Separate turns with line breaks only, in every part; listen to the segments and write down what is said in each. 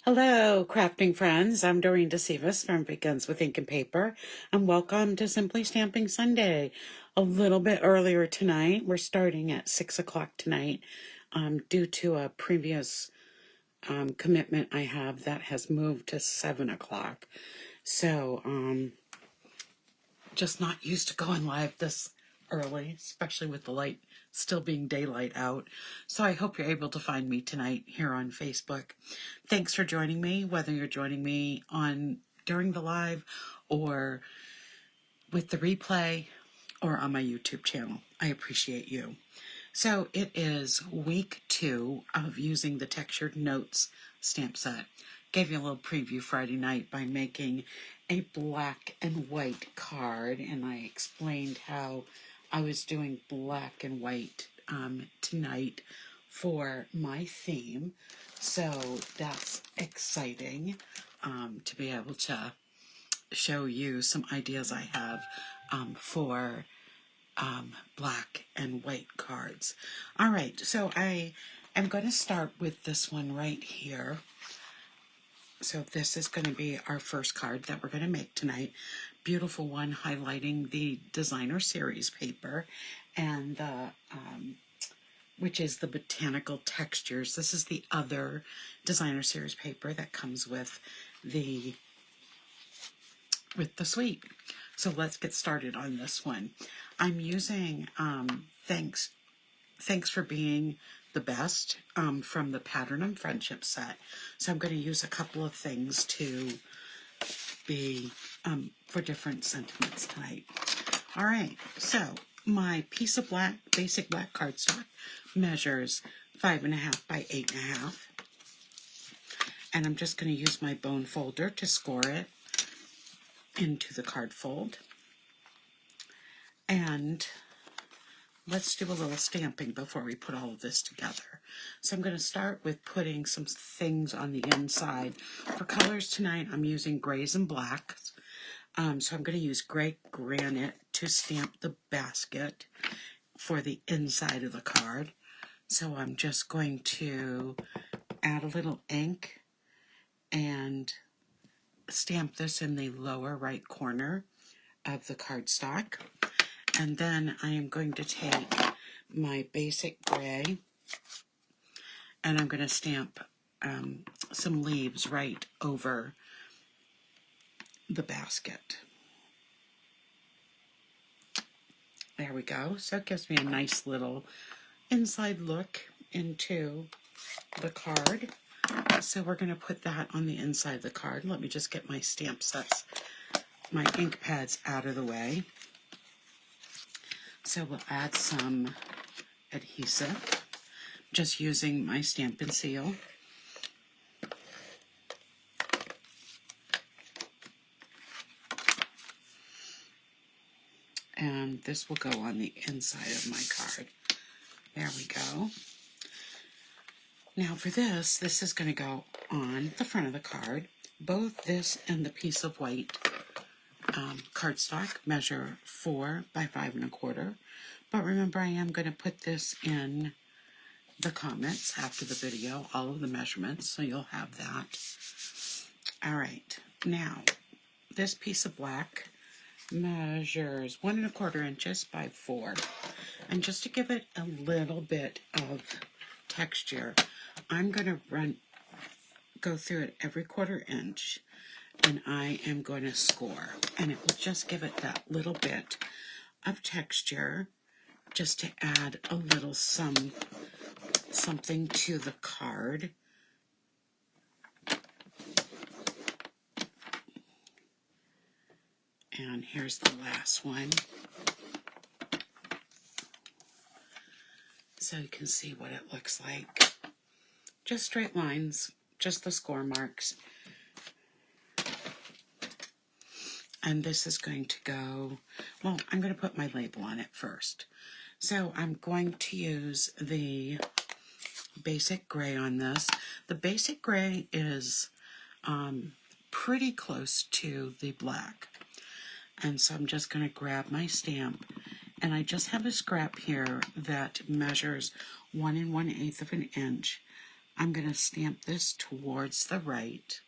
Hello, crafting friends. I'm Doreen DeSivas from Begins with Ink and Paper, and welcome to Simply Stamping Sunday. A little bit earlier tonight. We're starting at 6 o'clock tonight due to a previous commitment I have that has moved to 7 o'clock. So, just not used to going live this early, especially with the light still being daylight out. So I hope you're able to find me tonight here on Facebook. Thanks for joining me, whether you're joining me on during the live or with the replay or on my YouTube channel. I appreciate you. So it is week 2 of using the Textured Notes stamp set. Gave you a little preview Friday night by making a black and white card, and I explained how I was doing black and white tonight for my theme. So that's exciting to be able to show you some ideas I have for black and white cards. All right, so I am going to start with this one right here. So this is going to be our first card that we're going to make tonight. Beautiful one highlighting the designer series paper and the which is the Botanical Textures. This is the other designer series paper that comes with the suite. So let's get started on this one. I'm using Thanks for Being the Best from the Pattern and Friendship set. So I'm going to use a couple of things to be for different sentiments tonight. All right, so my piece of basic black cardstock measures 5.5 by 8.5. And I'm just going to use my bone folder to score it into the card fold. And let's do a little stamping before we put all of this together. So I'm going to start with putting some things on the inside. For colors tonight, I'm using grays and blacks. So I'm going to use gray granite to stamp the basket for the inside of the card. So I'm just going to add a little ink and stamp this in the lower right corner of the cardstock. And then I am going to take my basic gray and I'm going to stamp some leaves right over the basket. There we go. So it gives me a nice little inside look into the card. So we're going to put that on the inside of the card. Let me just get my stamp sets, my ink pads out of the way. So we'll add some adhesive, just using my Stampin' Seal. And this will go on the inside of my card. There we go. Now for this is going to go on the front of the card. Both this and the piece of white cardstock measure 4 by 5.25. But remember, I am going to put this in the comments after the video, all of the measurements, so you'll have that. All right, now this piece of black measures 1.25 inches by 4. And just to give it a little bit of texture, I'm going to go through it every 1/4 inch, and I am going to score. And it will just give it that little bit of texture, just to add a little something to the card. And here's the last one. So you can see what it looks like. Just straight lines, just the score marks. And this is going to go, well, I'm going to put my label on it first. So I'm going to use the basic gray on this. The basic gray is pretty close to the black. And so I'm just going to grab my stamp, and I just have a scrap here that measures 1 1/8 of an inch I'm going to stamp this towards the right,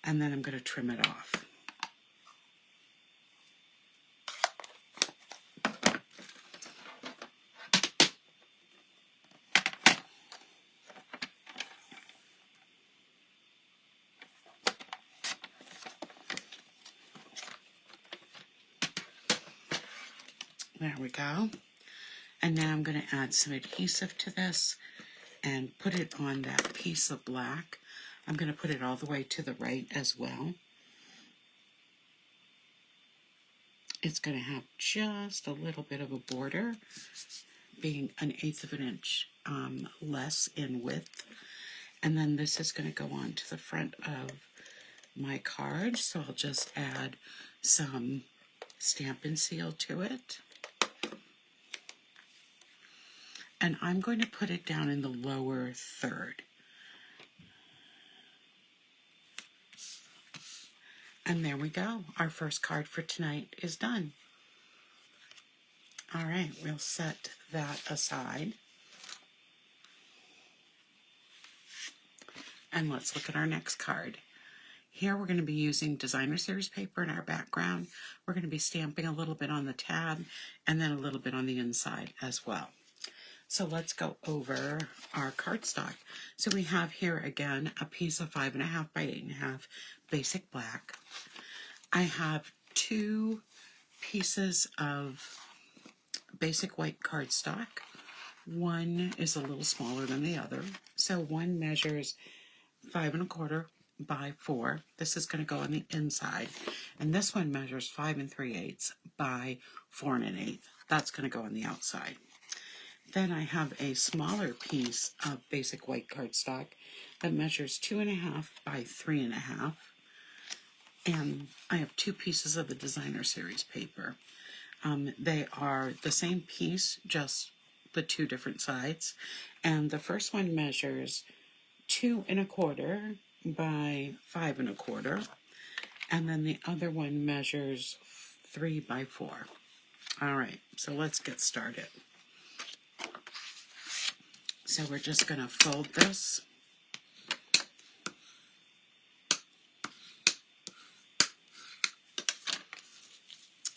and then I'm going to trim it off. There we go. And now I'm going to add some adhesive to this and put it on that piece of black. I'm going to put it all the way to the right as well. It's going to have just a little bit of a border, being 1/8 of an inch less in width. And then this is going to go on to the front of my card. So I'll just add some Stampin' Seal to it. And I'm going to put it down in the lower third. And there we go. Our first card for tonight is done. All right, we'll set that aside. And let's look at our next card. Here we're going to be using designer series paper in our background. We're going to be stamping a little bit on the tab and then a little bit on the inside as well. So let's go over our cardstock. So we have here again a piece of 5.5 by 8.5 basic black. I have 2 pieces of basic white cardstock. One is a little smaller than the other. So one measures 5 1/4 by 4. This is going to go on the inside. And this one measures 5 3/8 by 4 1/8. That's going to go on the outside. Then I have a smaller piece of basic white cardstock that measures 2.5 by 3.5. And I have 2 pieces of the designer series paper. They are the same piece, just the 2 different sides. And the first one measures 2 1/4 by 5 1/4. And then the other one measures 3 by 4. All right, so let's get started. So we're just going to fold this.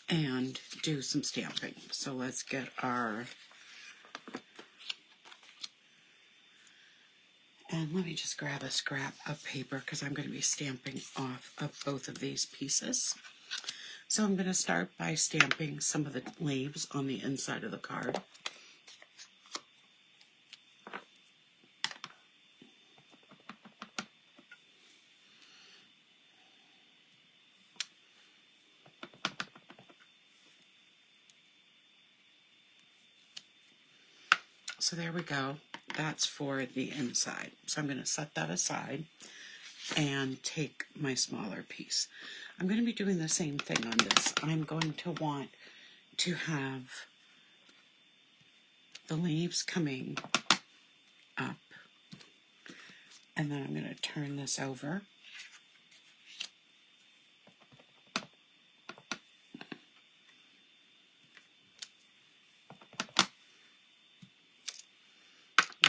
And do some stamping. So let's get our, and let me just grab a scrap of paper because I'm going to be stamping off of both of these pieces. So I'm going to start by stamping some of the leaves on the inside of the card. So there we go. That's for the inside. So I'm going to set that aside and take my smaller piece. I'm going to be doing the same thing on this. I'm going to want to have the leaves coming up. And then I'm going to turn this over.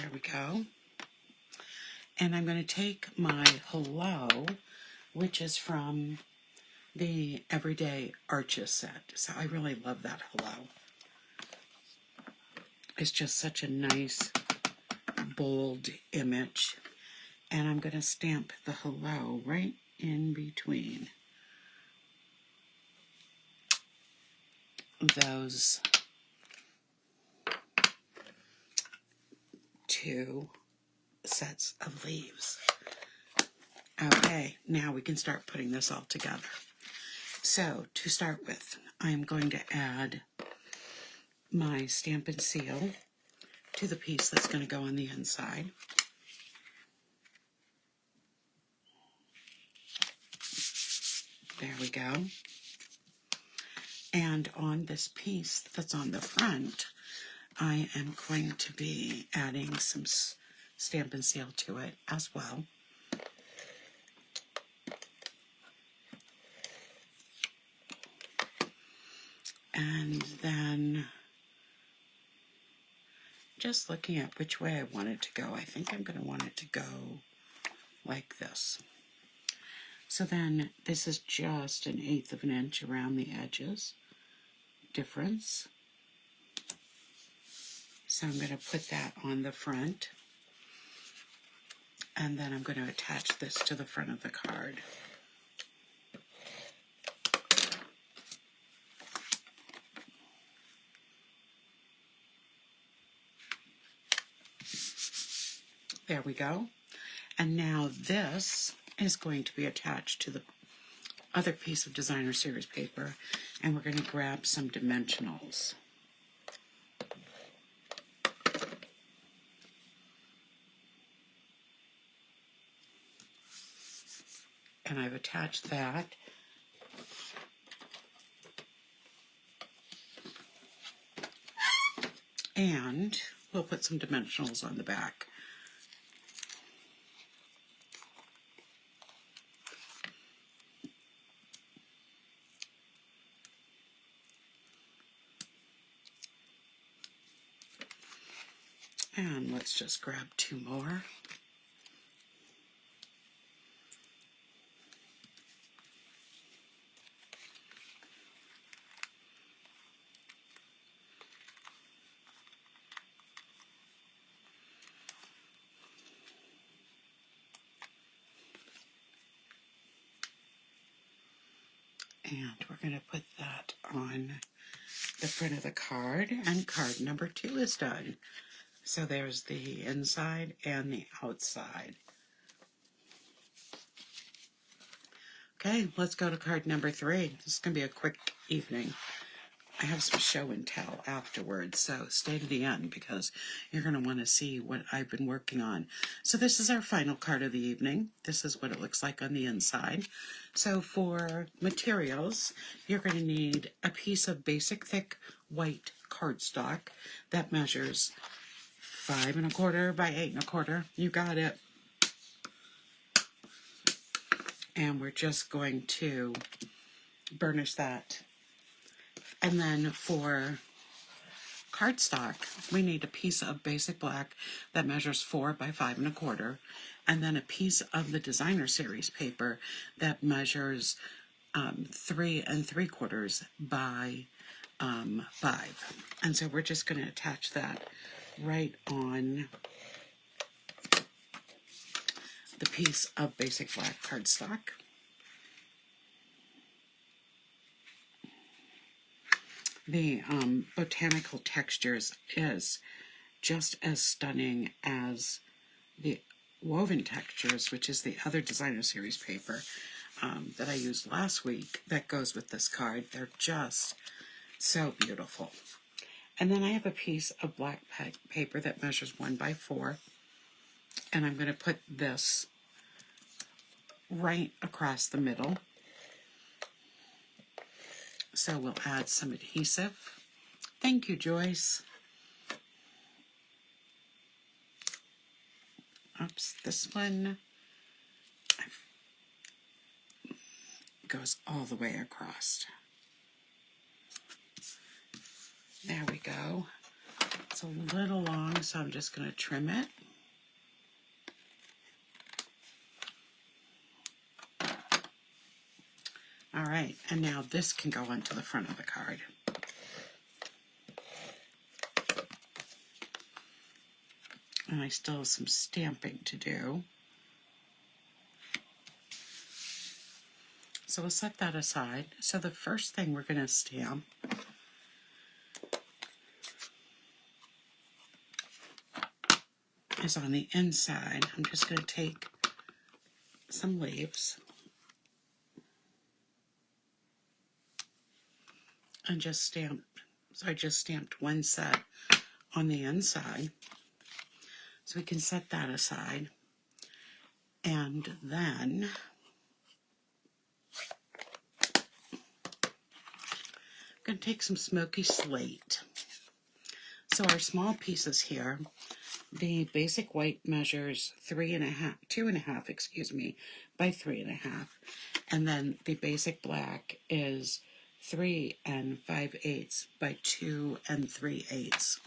There we go. And I'm going to take my hello, which is from the Everyday Arches set. So I really love that hello. It's just such a nice, bold image. And I'm going to stamp the hello right in between those 2 sets of leaves. Okay, now we can start putting this all together. So to start with, I'm going to add my Stampin' Seal to the piece that's going to go on the inside. There we go. And on this piece that's on the front, I am going to be adding some Stampin' Seal to it as well. And then just looking at which way I want it to go. I think I'm going to want it to go like this. So then this is just 1/8 of an inch around the edges difference. So I'm going to put that on the front, and then I'm going to attach this to the front of the card. There we go. And now this is going to be attached to the other piece of designer series paper, and we're going to grab some dimensionals. And I've attached that. And we'll put some dimensionals on the back. And let's just grab 2 more. And we're going to put that on the front of the card, and card number 2 is done. So there's the inside and the outside. Okay, let's go to card number 3. This is going to be a quick evening. I have some show and tell afterwards, so stay to the end because you're going to want to see what I've been working on. So this is our final card of the evening. This is what it looks like on the inside. So for materials, you're going to need a piece of basic thick white cardstock that measures 5 1/4 by 8 1/4. You got it. And we're just going to burnish that. And then for cardstock, we need a piece of basic black that measures 4 by 5 1/4, and then a piece of the designer series paper that measures 3 3/4 by 5. And so we're just going to attach that right on the piece of basic black cardstock. The Botanical Textures is just as stunning as the Woven Textures, which is the other designer series paper that I used last week that goes with this card. They're just so beautiful. And then I have a piece of black paper that measures 1 by 4, and I'm going to put this right across the middle. So we'll add some adhesive. Thank you, Joyce. Oops, this one goes all the way across. There we go. It's a little long, so I'm just going to trim it. All right, and now this can go onto the front of the card. And I still have some stamping to do. So we'll set that aside. So the first thing we're going to stamp is on the inside. I'm just going to take some leaves and just stamp. So I just stamped one set on the inside. So we can set that aside. And then I'm going to take some smoky slate. So our small pieces here, the basic white measures 2.5 by 3.5, and then the basic black is 3 5/8 by 2 3/8.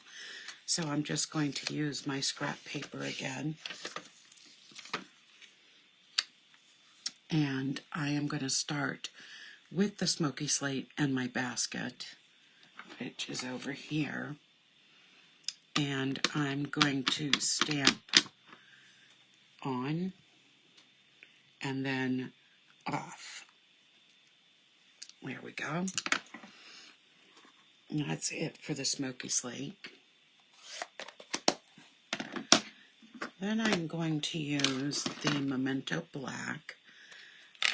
So I'm just going to use my scrap paper again. And I am going to start with the smoky slate and my basket, which is over here. And I'm going to stamp on and then off. There we go. And that's it for the smoky slate. Then I'm going to use the Memento Black,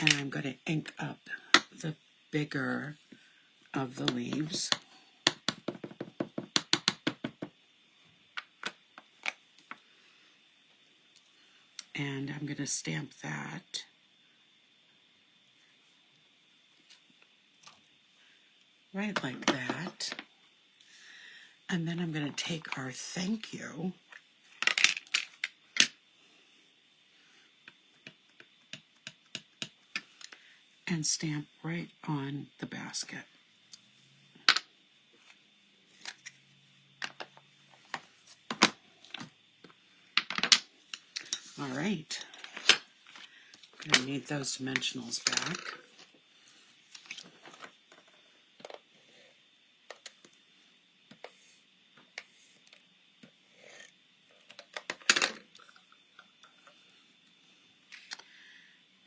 and I'm going to ink up the bigger of the leaves. And I'm going to stamp that. Right like that. And then I'm going to take our thank you and stamp right on the basket. All right. I'm going to need those dimensionals back.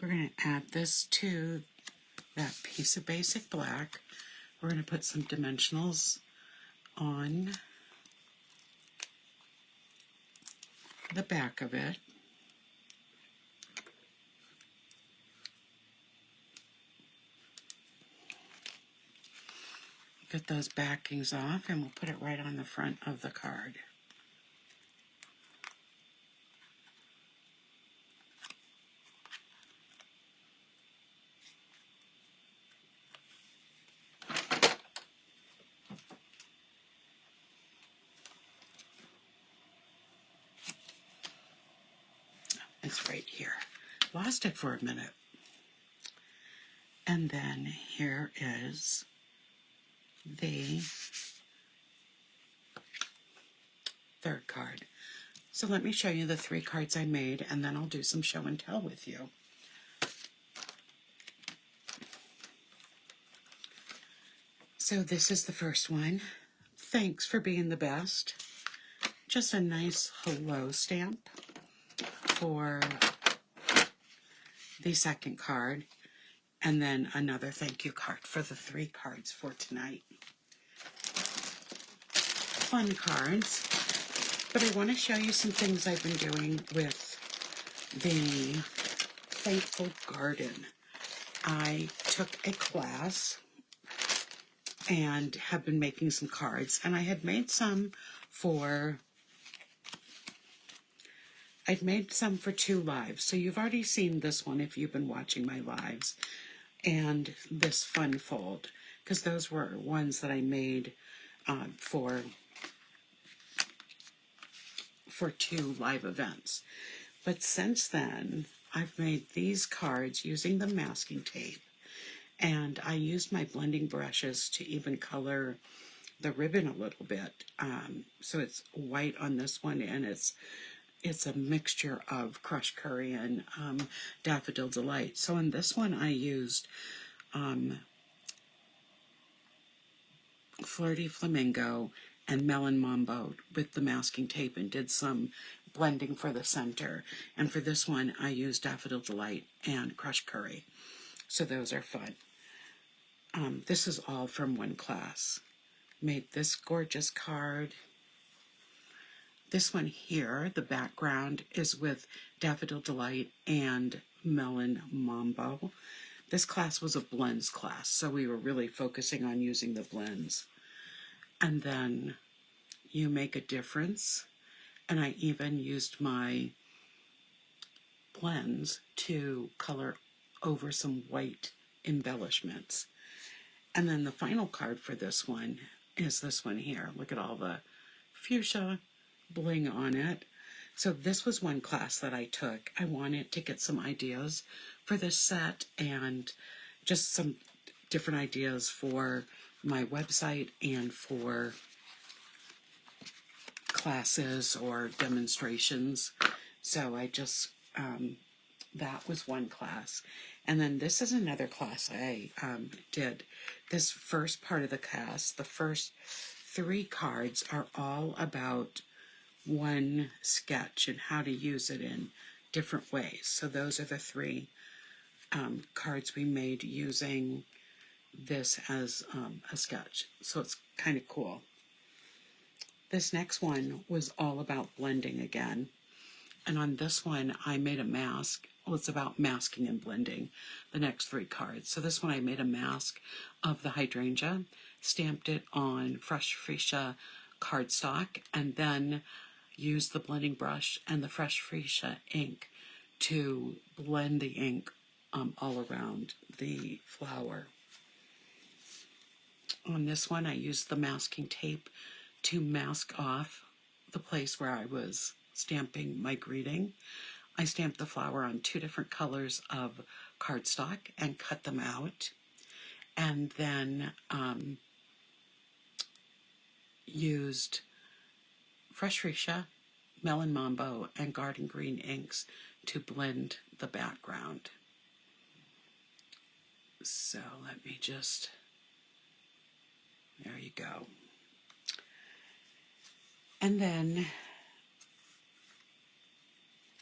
We're going to add this to that piece of basic black. We're going to put some dimensionals on the back of it. Get those backings off and we'll put it right on the front of the card. It's right here. Lost it for a minute. And then here is the third card. So let me show you the 3 cards I made, and then I'll do some show and tell with you. So this is the first one. Thanks for being the best. Just a nice hello stamp for the second card, and then another thank you card for the 3 cards for tonight. Fun cards, but I want to show you some things I've been doing with the Thankful Garden. I took a class and have been making some cards, and I had made some for I'd made some for 2 lives, so you've already seen this one if you've been watching my lives, and this fun fold, because those were ones that I made for 2 live events. But since then, I've made these cards using the masking tape, and I used my blending brushes to even color the ribbon a little bit. So it's white on this one, and it's a mixture of crushed curry and Daffodil Delight. So in this one, I used Flirty Flamingo and Melon Mambo with the masking tape and did some blending for the center. And for this one, I used Daffodil Delight and crushed curry. So those are fun. This is all from one class. Made this gorgeous card. This one here, the background is with Daffodil Delight and Melon Mambo. This class was a blends class, so we were really focusing on using the blends. And then You Make a Difference, and I even used my blends to color over some white embellishments. And then the final card for this one is this one here. Look at all the fuchsia bling on it. So this was one class that I took. I wanted to get some ideas for this set and just some different ideas for my website and for classes or demonstrations. So I just, that was one class. And then this is another class I did. This first part of the class, the first 3 cards are all about one sketch and how to use it in different ways. So those are the 3 cards we made using this as a sketch. So it's kind of cool. This next one was all about blending again. And on this one, I made a mask. Well, it's about masking and blending, the next 3 cards. So this one, I made a mask of the hydrangea, stamped it on fresh freesia cardstock, and then used the blending brush and the fresh freesia ink to blend the ink all around the flower. On this one, I used the masking tape to mask off the place where I was stamping my greeting. I stamped the flower on 2 different colors of cardstock and cut them out, and then used fresh freesia, melon mambo, and garden green inks to blend the background. So let me just, there you go. And then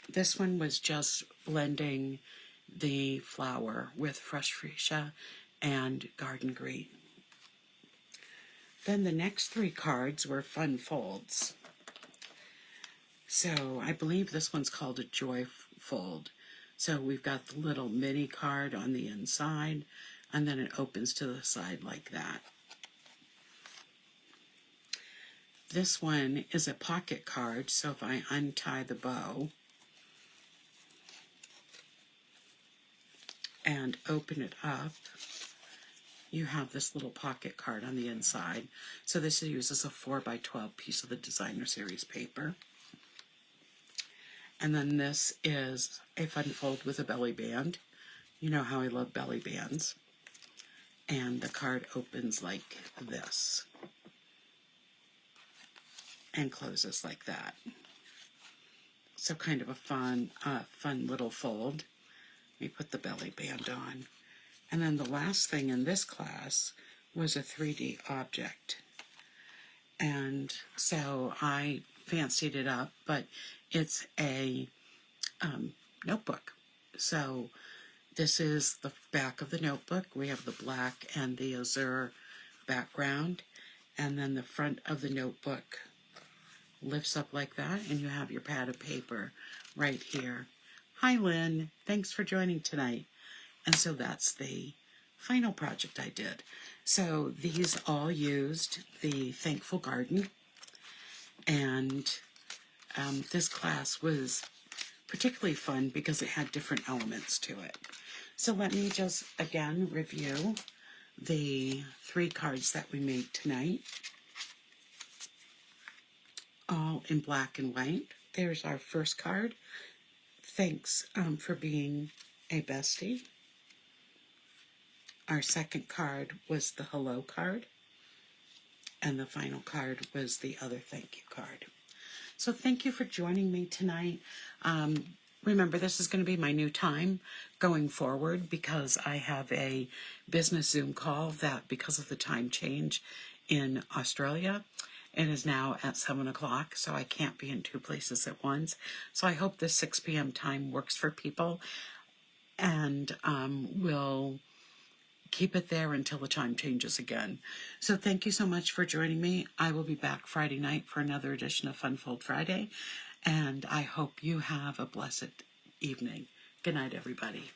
this one was just blending the flower with fresh freesia and garden green. Then the next 3 cards were fun folds. So I believe this one's called a joy fold. So we've got the little mini card on the inside, and then it opens to the side like that. This one is a pocket card, so if I untie the bow and open it up, you have this little pocket card on the inside. So this uses a 4x12 piece of the designer series paper. And then this is a fun fold with a belly band. You know how I love belly bands. And the card opens like this and closes like that. So kind of a fun little fold. Let me put the belly band on. And then the last thing in this class was a 3D object. And so I fancied it up, but it's a notebook. So this is the back of the notebook. We have the black and the azure background. And then the front of the notebook lifts up like that, and you have your pad of paper right here. Hi, Lynn. Thanks for joining tonight. And so that's the final project I did. So these all used the Thankful Garden, and this class was particularly fun because it had different elements to it. So let me just again review the 3 cards that we made tonight, all in black and white. There's our first card. Thanks for being a bestie. Our second card was the hello card. And the final card was the other thank you card. So thank you for joining me tonight. Remember, this is going to be my new time going forward because I have a business Zoom call that, because of the time change in Australia, it is now at 7 o'clock, so I can't be in 2 places at once. So I hope this 6 p.m. time works for people, and we'll keep it there until the time changes again. So thank you so much for joining me. I will be back Friday night for another edition of Fun Fold Friday, and I hope you have a blessed evening. Good night, everybody.